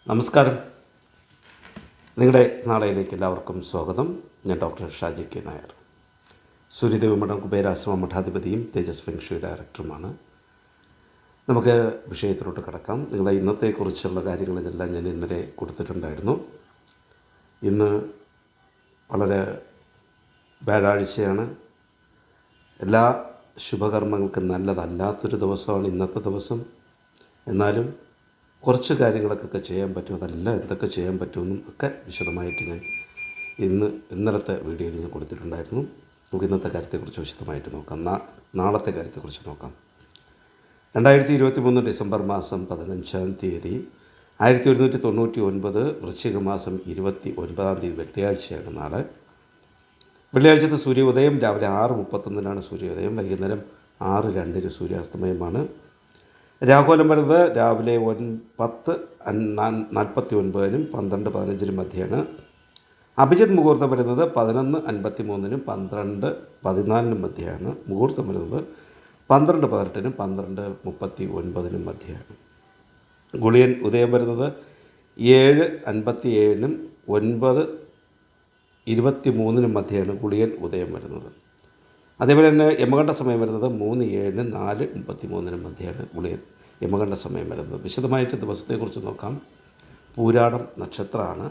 നമസ്കാരം. നിങ്ങളുടെ നാളെയിലേക്ക് എല്ലാവർക്കും സ്വാഗതം. ഞാൻ ഡോക്ടർ ഷാജി കെ നായർ, സൂര്യദേവ് മഠം കുബേരാശ്രമ മഠാധിപതിയും തേജസ് ഫെങ് ഷുയി ഡയറക്ടറുമാണ്. നമുക്ക് വിഷയത്തിലോട്ട് കിടക്കാം. നിങ്ങളുടെ ഇന്നത്തെക്കുറിച്ചുള്ള കാര്യങ്ങളിലെല്ലാം ഞാൻ ഇന്നലെ കൊടുത്തിട്ടുണ്ടായിരുന്നു. ഇന്ന് വളരെ വ്യാഴാഴ്ചയാണ്. എല്ലാ ശുഭകർമ്മങ്ങൾക്കും നല്ലതല്ലാത്തൊരു ദിവസമാണ് ഇന്നത്തെ ദിവസം. എന്നാലും കുറച്ച് കാര്യങ്ങളൊക്കെ ചെയ്യാൻ പറ്റും. അതെല്ലാം എന്തൊക്കെ ചെയ്യാൻ പറ്റുമെന്നും ഒക്കെ വിശദമായിട്ട് ഞാൻ ഇന്നലത്തെ വീഡിയോയിൽ ഞാൻ കൊടുത്തിട്ടുണ്ടായിരുന്നു. നമുക്ക് ഇന്നത്തെ കാര്യത്തെക്കുറിച്ച് വിശദമായിട്ട് നോക്കാം. നാളത്തെ കാര്യത്തെക്കുറിച്ച് നോക്കാം. 2023 ഡിസംബർ മാസം 15-ാം തീയതി 1199 വൃശ്ചിക മാസം 29-ാം തീയതി വെള്ളിയാഴ്ചയാണ് നാളെ. വെള്ളിയാഴ്ചത്തെ സൂര്യോദയം രാവിലെ 6:31 സൂര്യോദയം, വൈകുന്നേരം 6:02 സൂര്യാസ്തമയമാണ്. രാഹുലം വരുന്നത് രാവിലെ 10:49 12:15 മധ്യയാണ്. അഭിജിത്ത് മുഹൂർത്തം വരുന്നത് 11:53 12:14 മധ്യയാണ്. മുഹൂർത്തം വരുന്നത് 12:18 12:39 മധ്യയാണ്. ഗുളിയൻ ഉദയം വരുന്നത് 7:57 9:23 മധ്യയാണ് ഗുളിയൻ ഉദയം വരുന്നത്. അതേപോലെ തന്നെ യമകണ്ഠ സമയം വരുന്നത് 3:07 4:33 മധ്യയാണ് ഗുളിയൻ യമകണ്ഠ സമയം വരുന്നത്. വിശദമായിട്ട് ദിവസത്തെക്കുറിച്ച് നോക്കാം. പൂരാടം നക്ഷത്രമാണ്.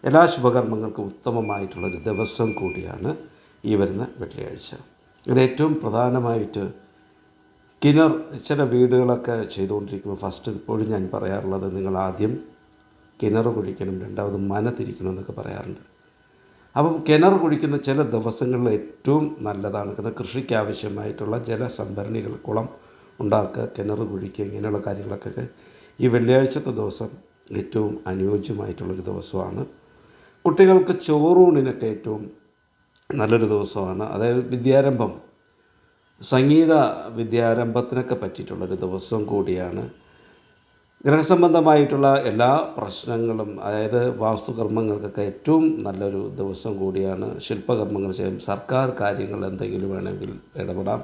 എല്ലാ ശുഭകർമ്മങ്ങൾക്കും ഉത്തമമായിട്ടുള്ളൊരു ദിവസം കൂടിയാണ് ഈ വരുന്ന വെള്ളിയാഴ്ച. ഇതിൽ ഏറ്റവും പ്രധാനമായിട്ട് ചില വീടുകളൊക്കെ ചെയ്തുകൊണ്ടിരിക്കുമ്പോൾ ഫസ്റ്റ് ഇപ്പോഴും ഞാൻ പറയാറുള്ളത്, നിങ്ങൾ ആദ്യം കിണർ കുഴിക്കണം, രണ്ടാമത് മന തിരിക്കണം എന്നൊക്കെ പറയാറുണ്ട്. അപ്പം കിണർ കുഴിക്കുന്ന ചില ദിവസങ്ങളിൽ ഏറ്റവും നല്ലതാണ്. കാരണം കൃഷിക്ക് ആവശ്യമായിട്ടുള്ള ജലസംഭരണികൾ, കുളം ഉണ്ടാക്കുക, കിണർ കുഴിക്കുക, ഇങ്ങനെയുള്ള കാര്യങ്ങളൊക്കെ ഈ വെള്ളിയാഴ്ചത്തെ ദിവസം ഏറ്റവും അനുയോജ്യമായിട്ടുള്ളൊരു ദിവസമാണ്. കുട്ടികൾക്ക് ചോറൂണിനൊക്കെ ഏറ്റവും നല്ലൊരു ദിവസമാണ്. അതായത് വിദ്യാരംഭം, സംഗീത വിദ്യാരംഭത്തിനൊക്കെ പറ്റിയിട്ടുള്ളൊരു ദിവസം കൂടിയാണ്. ഗ്രഹസംബന്ധമായിട്ടുള്ള എല്ലാ പ്രശ്നങ്ങളും, അതായത് വാസ്തുകർമ്മങ്ങൾക്കൊക്കെ ഏറ്റവും നല്ലൊരു ദിവസം കൂടിയാണ്. ശില്പകർമ്മങ്ങൾ ചെയ്യും, സർക്കാർ കാര്യങ്ങൾ എന്തെങ്കിലും വേണമെങ്കിൽ ഇടപെടാം,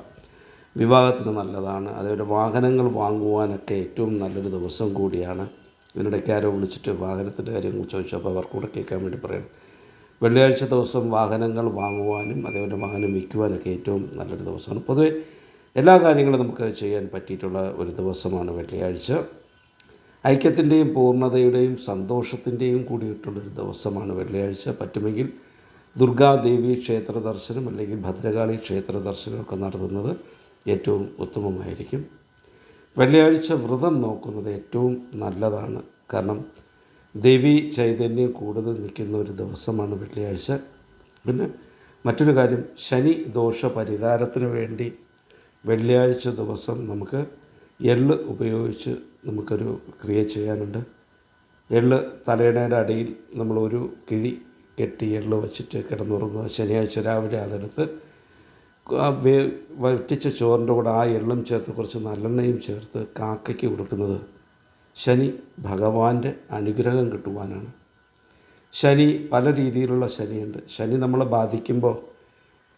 വിവാഹത്തിന് നല്ലതാണ്. അതേപോലെ വാഹനങ്ങൾ വാങ്ങുവാനൊക്കെ ഏറ്റവും നല്ലൊരു ദിവസം കൂടിയാണ്. ഇതിനിടയ്ക്ക് ആരോ വിളിച്ചിട്ട് വാഹനത്തിൻ്റെ കാര്യങ്ങൾ ചോദിച്ചപ്പോൾ അവർക്കൂടെ കേൾക്കാൻ വേണ്ടി പറയണം. വെള്ളിയാഴ്ച ദിവസം വാഹനങ്ങൾ വാങ്ങുവാനും അതേപോലെ വാഹനം വിൽക്കുവാനൊക്കെ ഏറ്റവും നല്ലൊരു ദിവസമാണ്. പൊതുവെ എല്ലാ കാര്യങ്ങളും നമുക്ക് ചെയ്യാൻ പറ്റിയിട്ടുള്ള ഒരു ദിവസമാണ് വെള്ളിയാഴ്ച. ഐക്യത്തിൻ്റെയും പൂർണ്ണതയുടെയും സന്തോഷത്തിൻ്റെയും കൂടിയിട്ടുള്ളൊരു ദിവസമാണ് വെള്ളിയാഴ്ച. പറ്റുമെങ്കിൽ ദുർഗാദേവി ക്ഷേത്ര ദർശനം അല്ലെങ്കിൽ ഭദ്രകാളി ക്ഷേത്ര ദർശനമൊക്കെ നടത്തുന്നത് ഏറ്റവും ഉത്തമമായിരിക്കും. വെള്ളിയാഴ്ച വ്രതം നോക്കുന്നത് ഏറ്റവും നല്ലതാണ്. കാരണം ദേവി ചൈതന്യം കൂടുതൽ നിൽക്കുന്ന ഒരു ദിവസമാണ് വെള്ളിയാഴ്ച. പിന്നെ മറ്റൊരു കാര്യം, ശനി ദോഷ പരിഹാരത്തിന് വേണ്ടി വെള്ളിയാഴ്ച ദിവസം നമുക്ക് എള്ള് ഉപയോഗിച്ച് നമുക്കൊരു ക്രിയ ചെയ്യാനുണ്ട്. എള്ള് തലയിണയുടെ അടിയിൽ നമ്മളൊരു കിഴി കെട്ടി എള്ള് വച്ചിട്ട് കിടന്നുറങ്ങുക. ശനിയാഴ്ച രാവിലെ അതെടുത്ത് വറ്റിച്ച ചോറിൻ്റെ കൂടെ ആ എള്ളും ചേർത്ത് കുറച്ച് നല്ലെണ്ണയും ചേർത്ത് കാക്കയ്ക്ക് കൊടുക്കുന്നത് ശനി ഭഗവാന്റെ അനുഗ്രഹം കിട്ടുവാനാണ്. ശനി പല രീതിയിലുള്ള ശനിയുണ്ട്. ശനി നമ്മളെ ബാധിക്കുമ്പോൾ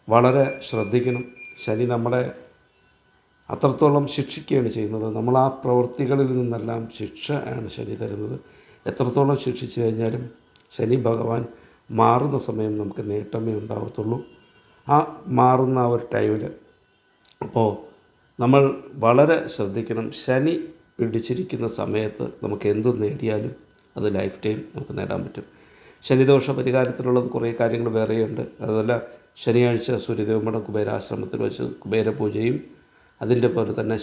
വളരെ ശ്രദ്ധിക്കണം. ശനി നമ്മളെ അത്രത്തോളം ശിക്ഷിക്കുകയാണ് ചെയ്യുന്നത്. നമ്മൾ ആ പ്രവൃത്തികളിൽ നിന്നെല്ലാം ശിക്ഷ ആണ് ശനി തരുന്നത്. എത്രത്തോളം ശിക്ഷിച്ചു കഴിഞ്ഞാലും ശനി ഭഗവാൻ മാറുന്ന സമയം നമുക്ക് നേട്ടമേ ഉണ്ടാകത്തുള്ളൂ. ആ മാറുന്ന ആ ഒരു ടൈമിൽ അപ്പോൾ നമ്മൾ വളരെ ശ്രദ്ധിക്കണം. ശനി പിടിച്ചിരിക്കുന്ന സമയത്ത് നമുക്ക് എന്ത് നേടിയാലും അത് ലൈഫ് ടൈം നമുക്ക് നേടാൻ പറ്റും. ശനിദോഷ പരിഹാരത്തിലുള്ളത് കുറേ കാര്യങ്ങൾ വേറെയുണ്ട്. അതുപോലെ ശനിയാഴ്ച സൂര്യദേവ് മഠം കുബേരാശ്രമത്തിൽ വെച്ച് കുബേര പൂജയും അതിൻ്റെ പോലെ തന്നെ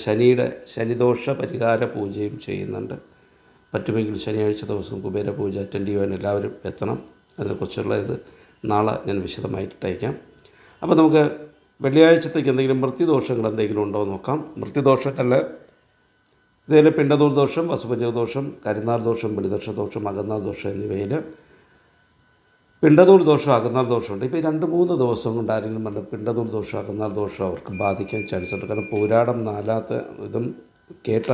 ശനിദോഷ പരിഹാര പൂജയും ചെയ്യുന്നുണ്ട്. പറ്റുമെങ്കിൽ ശനിയാഴ്ച ദിവസം കുബേര പൂജ അറ്റൻഡ് ചെയ്യുവാൻ എല്ലാവരും എത്തണം. അതിനെക്കുറിച്ചുള്ള ഇത് നാളെ ഞാൻ വിശദമായിട്ട് അയക്കാം. അപ്പോൾ നമുക്ക് വെള്ളിയാഴ്ചത്തേക്ക് എന്തെങ്കിലും മൃത്യുദോഷങ്ങൾ എന്തെങ്കിലും ഉണ്ടോ എന്ന് നോക്കാം. മൃത്യുദോഷങ്ങളിൽ ഇതിൽ പിണ്ടതൂർ ദോഷം, വസുപഞ്ചക ദോഷം, കരിനാൾ ദോഷം, ബലിദോഷ ദോഷം, അകന്നാൾ ദോഷം എന്നിവയിൽ പിണ്ടതൂർ ദോഷം, അകന്നാൾ ദോഷമുണ്ട്. ഇപ്പോൾ ഈ 2-3 ദിവസം കൊണ്ട് ആരെങ്കിലും പറഞ്ഞ പിണ്ടതൂർ ദോഷം, അകന്നാൾ ദോഷം അവർക്ക് ബാധിക്കാൻ ചാൻസ് ഉണ്ട്. കാരണം പൂരാടം 4ാമത്തെ ഇതും കേട്ട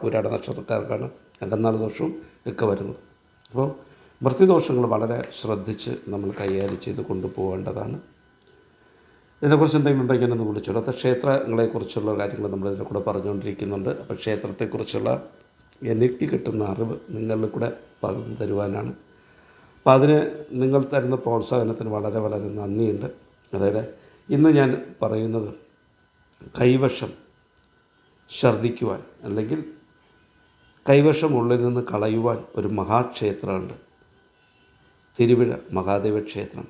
പൂരാട നക്ഷത്രക്കാർക്കാണ് അകന്നാൾ ദോഷവും ഒക്കെ വരുന്നത്. അപ്പോൾ മൃത്യുദോഷങ്ങൾ വളരെ ശ്രദ്ധിച്ച് നമ്മൾ കൈകാര്യം ചെയ്ത് കൊണ്ടുപോകേണ്ടതാണ്. ഇതിനെക്കുറിച്ച് എന്തെങ്കിലും ഉണ്ടെങ്കിൽ ഒന്ന് വിളിച്ചോളൂ. അത് ക്ഷേത്രങ്ങളെക്കുറിച്ചുള്ള കാര്യങ്ങൾ നമ്മളിതിനെ കൂടെ പറഞ്ഞുകൊണ്ടിരിക്കുന്നുണ്ട്. അപ്പോൾ ക്ഷേത്രത്തെക്കുറിച്ചുള്ള എനിക്ക് കിട്ടുന്ന അറിവ് നിങ്ങളിൽ കൂടെ പകർന്നു തരുവാനാണ്. അപ്പോൾ അതിന് നിങ്ങൾ തരുന്ന പ്രോത്സാഹനത്തിന് വളരെ വളരെ നന്ദിയുണ്ട്. അതായത് ഇന്ന് ഞാൻ പറയുന്നത് കൈവശം ഛർദ്ദിക്കുവാൻ അല്ലെങ്കിൽ കൈവശം ഉള്ളിൽ നിന്ന് കളയുവാൻ ഒരു മഹാക്ഷേത്രമുണ്ട്. തിരുവിഴ മഹാദേവ ക്ഷേത്രം.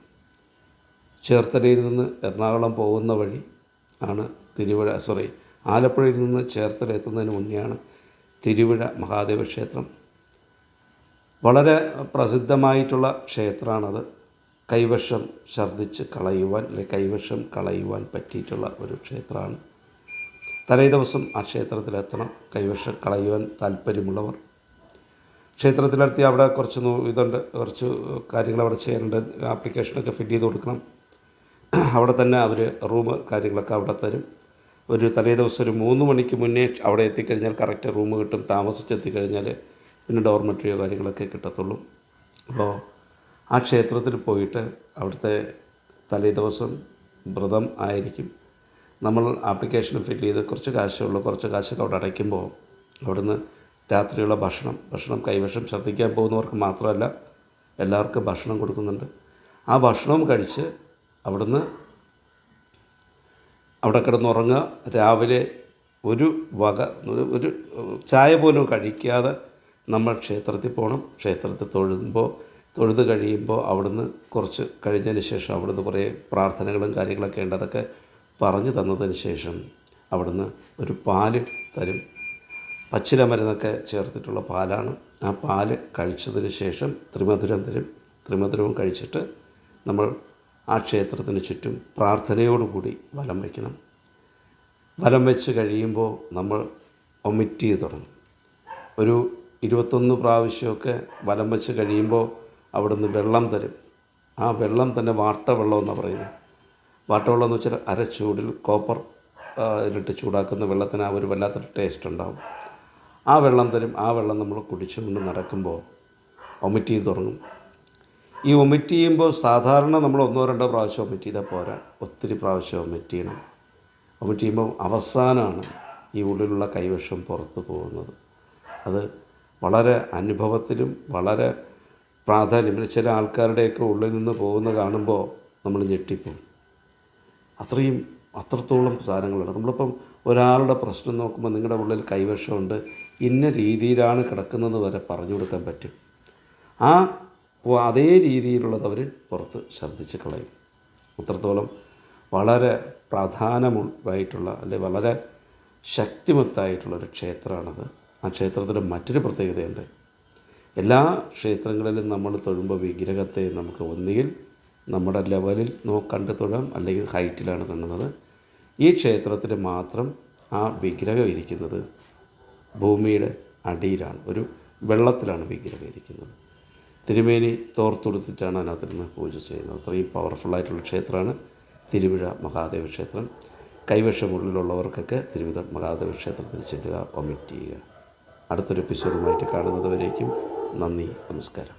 ചേർത്തലയിൽ നിന്ന് എറണാകുളം പോകുന്ന വഴി ആണ് ആലപ്പുഴയിൽ നിന്ന് ചേർത്തല എത്തുന്നതിന് മുന്നെയാണ് തിരുവിഴ മഹാദേവ ക്ഷേത്രം. വളരെ പ്രസിദ്ധമായിട്ടുള്ള ക്ഷേത്രമാണത്. കൈവശം ഛർദ്ദിച്ച് കളയുവാൻ അല്ലെങ്കിൽ കൈവശം കളയുവാൻ പറ്റിയിട്ടുള്ള ഒരു ക്ഷേത്രമാണ്. തലേ ദിവസം ആ ക്ഷേത്രത്തിലെത്തണം. കൈവശം കളയുവാൻ താല്പര്യമുള്ളവർ ക്ഷേത്രത്തിലെത്തി അവിടെ കുറച്ച് കാര്യങ്ങൾ അവിടെ ചെയ്യാനുണ്ട്. ആപ്ലിക്കേഷനൊക്കെ ഫില്ല് ചെയ്ത് കൊടുക്കണം. അവിടെ തന്നെ അവർ റൂം കാര്യങ്ങളൊക്കെ അവിടെ തരും. ഒരു തലേ ദിവസം ഒരു 3 മണിക്ക് മുന്നേ അവിടെ എത്തിക്കഴിഞ്ഞാൽ കറക്റ്റ് റൂം കിട്ടും. താമസിച്ചെത്തിക്കഴിഞ്ഞാൽ പിന്നെ ഡോർമെറ്ററിയോ കാര്യങ്ങളൊക്കെ കിട്ടത്തുള്ളൂ. അപ്പോൾ ആ ക്ഷേത്രത്തിൽ പോയിട്ട് അവിടുത്തെ തലേ ദിവസം വ്രതം ആയിരിക്കും. നമ്മൾ ആപ്ലിക്കേഷൻ ഫില്ല് ചെയ്ത് കുറച്ച് കാശൊക്കെ അവിടെ അടയ്ക്കുമ്പോൾ അവിടുന്ന് രാത്രിയുള്ള ഭക്ഷണം കൈവശം ഛർദ്ദിക്കാൻ പോകുന്നവർക്ക് മാത്രമല്ല എല്ലാവർക്കും ഭക്ഷണം കൊടുക്കുന്നുണ്ട്. ആ ഭക്ഷണവും കഴിച്ച് അവിടുന്ന് അവിടെ കിടന്നുറങ്ങുക. രാവിലെ ഒരു ചായ പോലും കഴിക്കാതെ നമ്മൾ ക്ഷേത്രത്തിൽ പോകണം. ക്ഷേത്രത്തിൽ തൊഴുത് കഴിയുമ്പോൾ അവിടുന്ന് കുറച്ച് കഴിഞ്ഞതിന് ശേഷം അവിടുന്ന് കുറേ പ്രാർത്ഥനകളും കാര്യങ്ങളൊക്കെ ഉണ്ട്. അതൊക്കെ പറഞ്ഞു തന്നതിന് ശേഷം അവിടുന്ന് ഒരു പാല് തരും. പച്ചില മരുന്നൊക്കെ ചേർത്തിട്ടുള്ള പാലാണ്. ആ പാല് കഴിച്ചതിന് ശേഷം ത്രിമധുരം തരും. ത്രിമധുരവും കഴിച്ചിട്ട് നമ്മൾ ആ ക്ഷേത്രത്തിന് ചുറ്റും പ്രാർത്ഥനയോടുകൂടി വലം വയ്ക്കണം. വലം വെച്ച് കഴിയുമ്പോൾ നമ്മൾ ഒമിറ്റ് ചെയ്ത് തുടങ്ങും. ഒരു 21 പ്രാവശ്യമൊക്കെ വലം വെച്ച് കഴിയുമ്പോൾ അവിടുന്ന് വെള്ളം തരും. ആ വെള്ളം തന്നെ വാട്ടവെള്ളം എന്നാണ് പറയുന്നത്. വാട്ടവെള്ളം എന്ന് വെച്ചാൽ അരച്ചൂടിൽ കോപ്പർ ഇട്ട് ചൂടാക്കുന്ന വെള്ളത്തിന് ആ ഒരു വല്ലാത്തൊരു ടേസ്റ്റ് ഉണ്ടാകും. ആ വെള്ളം തരും. ആ വെള്ളം നമ്മൾ കുടിച്ചുകൊണ്ട് നടക്കുമ്പോൾ ഒമിറ്റ് ചെയ്ത് തുടങ്ങും. ഈ ഒമിറ്റ് ചെയ്യുമ്പോൾ സാധാരണ നമ്മൾ 1-2 പ്രാവശ്യം ഒമിറ്റ് ചെയ്താൽ പോരാ, ഒത്തിരി പ്രാവശ്യം ഒമിറ്റ് ചെയ്യണം. ഒമിറ്റ് ചെയ്യുമ്പോൾ അവസാനമാണ് ഈ ഉള്ളിലുള്ള കൈവശം പുറത്ത് പോകുന്നത്. അത് വളരെ അനുഭവത്തിലും വളരെ പ്രാധാന്യം. ചില ആൾക്കാരുടെയൊക്കെ ഉള്ളിൽ നിന്ന് പോകുന്ന കാണുമ്പോൾ നമ്മൾ ഞെട്ടിപ്പോകും. അത്രത്തോളം സാധനങ്ങളുണ്ട്. നമ്മളിപ്പം ഒരാളുടെ പ്രശ്നം നോക്കുമ്പോൾ നിങ്ങളുടെ ഉള്ളിൽ കൈവശമുണ്ട്, ഇന്ന രീതിയിലാണ് കിടക്കുന്നത് വരെ പറഞ്ഞു കൊടുക്കാൻ പറ്റും. അതേ രീതിയിലുള്ളത് അവർ പുറത്ത് ഛർദ്ദിച്ച് കളയും. അത്രത്തോളം വളരെ പ്രധാനമായിട്ടുള്ള അല്ലെങ്കിൽ വളരെ ശക്തിമത്തായിട്ടുള്ളൊരു ക്ഷേത്രമാണത്. ആ ക്ഷേത്രത്തിന് മറ്റൊരു പ്രത്യേകതയുണ്ട്. എല്ലാ ക്ഷേത്രങ്ങളിലും നമ്മൾ തൊഴുമ്പോൾ വിഗ്രഹത്തെ നമുക്ക് ഒന്നുകിൽ നമ്മുടെ ലെവലിൽ കണ്ട് തൊഴാം, അല്ലെങ്കിൽ ഹൈറ്റിലാണ് കാണുന്നത്. ഈ ക്ഷേത്രത്തിൽ മാത്രം ആ വിഗ്രഹം ഇരിക്കുന്നത് ഭൂമിയുടെ അടിയിലാണ്, ഒരു വെള്ളത്തിലാണ് വിഗ്രഹം ഇരിക്കുന്നത്. തിരുമേനി തോർത്തെടുത്തിട്ടാണ് അതിനകത്തിരുന്ന് പൂജ ചെയ്യുന്നത്. അത്രയും പവർഫുള്ളായിട്ടുള്ള ക്ഷേത്രമാണ് തിരുവിഴ മഹാദേവ ക്ഷേത്രം. കൈവശമുള്ളിലുള്ളവർക്കൊക്കെ തിരുവിഴ മഹാദേവ ക്ഷേത്രത്തിൽ ചെല്ലുക, ഒമിറ്റ് ചെയ്യുക. അടുത്തൊരു എപ്പിസോഡുമായിട്ട് കാണുന്നത് വരേക്കും നന്ദി, നമസ്കാരം.